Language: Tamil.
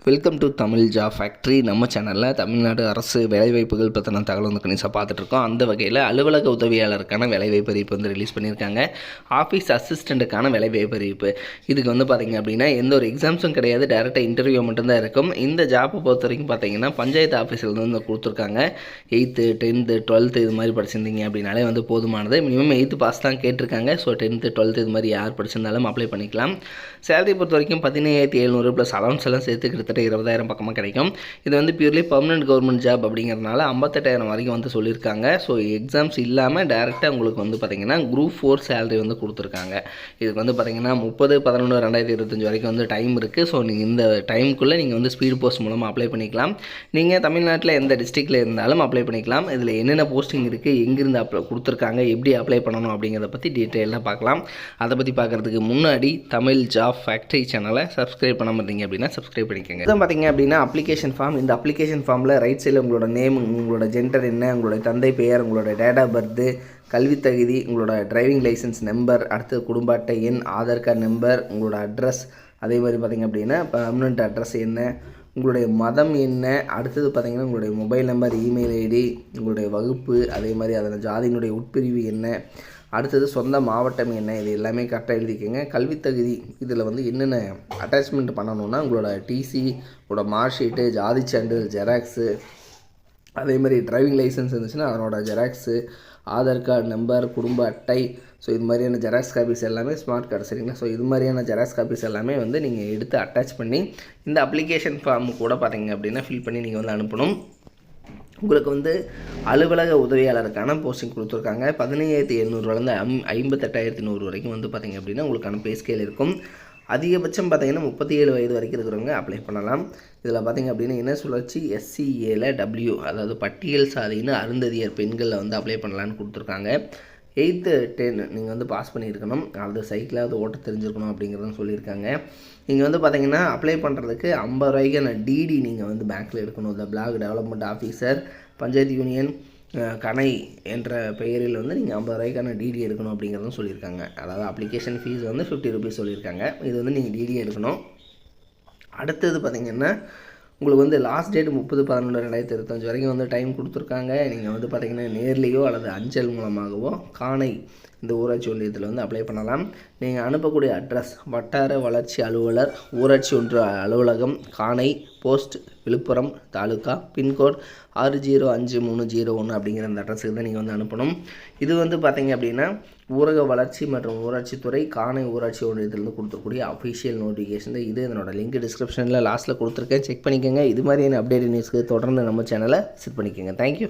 Welcome to Tamil job factory. நம்ம சேனலில் தமிழ்நாடு அரசு வேலைவாய்ப்புகள் பற்றின தகவல் வந்து கணிசாக பார்த்துட்ருக்கோம். அந்த வகையில் அலுவலக உதவியாளருக்கான வேலைவாய்ப்பு அறிவிப்பு வந்து ரிலீஸ் பண்ணியிருக்காங்க. ஆஃபீஸ் அசிஸ்டண்ட்டுக்கான வேலைவாய்ப்பு அறிவிப்பு. இதுக்கு வந்து பார்த்திங்க அப்படின்னா எந்த ஒரு எக்ஸாம்ஸும் கிடையாது, டேரெக்டாக இன்டர்வியூ மட்டும்தான் இருக்கும். இந்த ஜாப்பை பொறுத்த வரைக்கும் பார்த்திங்கன்னா பஞ்சாயத்து ஆஃபீஸில் வந்து கொடுத்துருக்காங்க. 8th 10th 12th இது மாதிரி படிச்சிருந்தீங்க அப்படின்னாலே வந்து போதுமானது. மினிமம் 8th பாஸ் தான் கேட்டிருக்காங்க. ஸோ 10th 12th இது மாதிரி யார் படிச்சிருந்தாலும் அப்ளை பண்ணிக்கலாம். சேலரி பொறுத்த வரைக்கும் 17,700 ப்ளஸ் அலவுன்ஸ் எல்லாம் சேர்த்து கிட்டத்தட்ட 20,000 பக்கமாக கிடைக்கும். இது வந்து பியூர்லி பர்மனெண்ட் கவர்மெண்ட் ஜாப் அப்படிங்கிறதுனால 58,000 வரைக்கும் வந்து சொல்லியிருக்காங்க. ஸோ எக்ஸாம்ஸ் இல்லாமல் டேரெக்டாக உங்களுக்கு வந்து பார்த்திங்கன்னா குரூப் 4 சேலரி வந்து கொடுத்துருக்காங்க. இதுக்கு வந்து பார்த்திங்கன்னா 30/11/2025 வரைக்கும் வந்து டைம் இருக்குது. ஸோ நீங்கள் இந்த டைமுக்குள்ளே நீங்கள் வந்து ஸ்பீட் போஸ்ட் மூலமாக அப்ளை பண்ணிக்கலாம். நீங்கள் தமிழ்நாட்டில் எந்த டிஸ்ட்ரிக்டில் இருந்தாலும் அப்ளை பண்ணிக்கலாம். இதில் என்னென்ன போஸ்டிங் இருக்குது, எங்கேருந்து கொடுத்துருக்காங்க, எப்படி அப்ளை பண்ணணும் அப்படிங்கிறத பற்றி டீட்டெயிலாக பார்க்கலாம். அதை பற்றி பார்க்குறதுக்கு முன்னாடி தமிழ் ஜாப் ஃபேக்ட்ரி சேனலை சப்ஸ்கிரைப் பண்ணாமல் இருந்தீங்க அப்படின்னா சப்ஸ்கிரைப் பண்ணிக்கோங்க. இதான் பார்த்தீங்க அப்படின்னா அப்ளிகேஷன் ஃபார்ம். இந்த அப்ளிகேஷன் ஃபார்மில் ரைட் சைடில் உங்களோட நேம், உங்களோட ஜெண்டர் என்ன, உங்களோட தந்தை பெயர், உங்களோட டேட் ஆஃப் பர்த்து, கல்வி தகுதி, உங்களோட டிரைவிங் லைசன்ஸ் நம்பர், அடுத்தது குடும்ப அட்டை எண், ஆதார் கார்டு நம்பர், உங்களோட அட்ரஸ், அதே மாதிரி பார்த்திங்க அப்படின்னா பர்மனெண்ட் அட்ரஸ் என்ன, உங்களுடைய மதம் என்ன, அடுத்தது பார்த்திங்கன்னா உங்களுடைய மொபைல் நம்பர், இமெயில் ஐடி, உங்களுடைய வகுப்பு, அதே மாதிரி அதன் ஜாதியினுடைய உட்பிரிவு என்ன, அடுத்தது சொந்த மாவட்டம் என்ன, இது எல்லாமே கரெக்டாக எழுதிக்கோங்க. கல்வி தகுதி இதில் வந்து என்னென்ன அட்டாச்மெண்ட் பண்ணணுன்னா உங்களோட டிசி, உங்களோட மார்க் ஷீட்டு, ஜாதி சான்றிதழ் ஜெராக்ஸு, அதே மாதிரி டிரைவிங் லைசன்ஸ் இருந்துச்சுன்னா அதனோட ஜெராக்ஸு, ஆதார் கார்டு நம்பர், குடும்ப அட்டை, ஸோ இது மாதிரியான ஜெராக்ஸ் காப்பீஸ் எல்லாமே ஸ்மார்ட் கார்டு சரிங்களா. ஸோ இது மாதிரியான ஜெராக்ஸ் காப்பீஸ் எல்லாமே வந்து நீங்கள் எடுத்து அட்டாச் பண்ணி இந்த அப்ளிகேஷன் ஃபார்ம் கூட பார்த்தீங்க அப்படின்னா ஃபில் பண்ணி நீங்கள் வந்து அனுப்பணும். உங்களுக்கு வந்து அலுவலக உதவியாளருக்கான போஸ்டிங் கொடுத்துருக்காங்க. 17,700 58,100 வரைக்கும் வந்து பார்த்திங்க அப்படின்னா உங்களுக்கான பே ஸ்கேல் இருக்கும். அதிகபட்சம் பார்த்திங்கன்னா 37 வயது வரைக்கும் இருக்கிறவங்க அப்ளை பண்ணலாம். இதில் பார்த்திங்க அப்படின்னா என்ன சுழற்சி SC7 W, அதாவது பட்டியல் சாதின்னு அருந்ததியர் பெண்களில் வந்து அப்ளை பண்ணலான்னு கொடுத்துருக்காங்க. 8th 10 நீங்கள் வந்து பாஸ் பண்ணியிருக்கணும், அது சைக்கிளாவது ஓட்ட தெரிஞ்சிருக்கணும் அப்படிங்கிறதும் சொல்லியிருக்காங்க. நீங்கள் வந்து பார்த்திங்கன்னா அப்ளை பண்ணுறதுக்கு 50 ரூபாய்க்கான டிடி நீங்கள் வந்து பேங்க்கில் எடுக்கணும். இந்த block development officer, panchayat union கணை என்ற பெயரில் வந்து நீங்கள் 50 ரூபாய்க்கான டிடி எடுக்கணும் அப்படிங்கிறதும் சொல்லியிருக்காங்க. அதாவது அப்ளிகேஷன் ஃபீஸ் வந்து 50 ரூபீஸ் சொல்லியிருக்காங்க. இது வந்து நீங்கள் டிடி எடுக்கணும். அடுத்தது பார்த்திங்கன்னா உங்களுக்கு வந்து லாஸ்ட் டேட் 30/11/2025 வரைக்கும் வந்து டைம் கொடுத்துருக்காங்க. நீங்கள் வந்து பார்த்திங்கன்னா நேர்லேயோ அல்லது அஞ்சல் மூலமாகவோ காணை இந்த ஊராட்சி ஒன்றியத்தில் வந்து அப்ளை பண்ணலாம். நீங்கள் அனுப்பக்கூடிய அட்ரஸ் வட்டார வளர்ச்சி அலுவலர், ஊராட்சி ஒன்று அலுவலகம், காணை, போஸ்ட் விழுப்புரம் தாலுக்கா, பின்கோட் 605301 அப்படிங்கிற அந்த அட்ரஸுக்கு தான் நீங்கள் வந்து அனுப்பணும். இது வந்து பார்த்திங்க அப்படின்னா ஊரக வளர்ச்சி மற்றும் ஊராட்சித்துறை காணை ஊராட்சி ஒன்றியத்திலிருந்து கொடுத்துக்கூடிய அஃபிஷியல் நோட்டிஃபிகேஷன். இது இதனோட லிங்க் டிஸ்கிரிப்ஷனில் லாஸ்ட்டில் கொடுத்துருக்கேன், செக் பண்ணிக்கோங்க. இது மாதிரியான அப்டேட் நியூஸ்க்கு தொடர்ந்து நம்ம சேனலை விசிட் பண்ணிக்கோங்க. தேங்க்யூ.